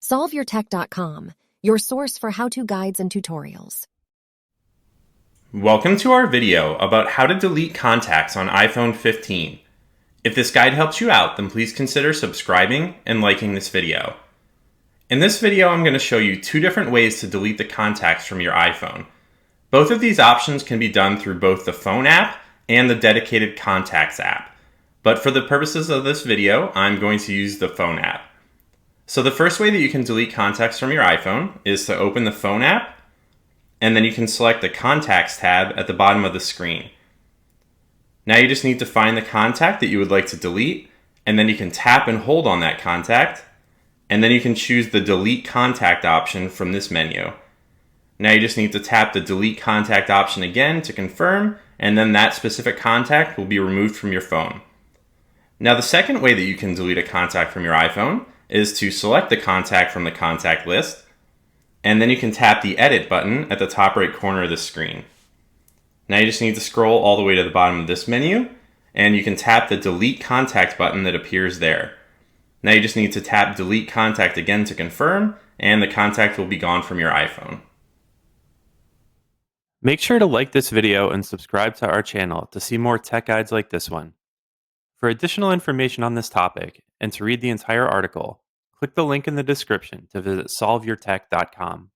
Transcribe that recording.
SolveYourTech.com, your source for how-to guides and tutorials. Welcome to our video about how to delete contacts on iPhone 15. If this guide helps you out, then please consider subscribing and liking this video. In this video, I'm going to show you two different ways to delete the contacts from your iPhone. Both of these options can be done through both the phone app and the dedicated contacts app. But for the purposes of this video, I'm going to use the phone app. So the first way that you can delete contacts from your iPhone is to open the phone app, and then you can select the Contacts tab at the bottom of the screen. Now you just need to find the contact that you would like to delete, and then you can tap and hold on that contact, and then you can choose the Delete Contact option from this menu. Now you just need to tap the Delete Contact option again to confirm, and then that specific contact will be removed from your phone. Now the second way that you can delete a contact from your iPhone is to select the contact from the contact list, and then you can tap the Edit button at the top right corner of the screen. Now you just need to scroll all the way to the bottom of this menu, and you can tap the Delete Contact button that appears there. Now you just need to tap Delete Contact again to confirm, and the contact will be gone from your iPhone. Make sure to like this video and subscribe to our channel to see more tech guides like this one. For additional information on this topic and to read the entire article, click the link in the description to visit solveyourtech.com.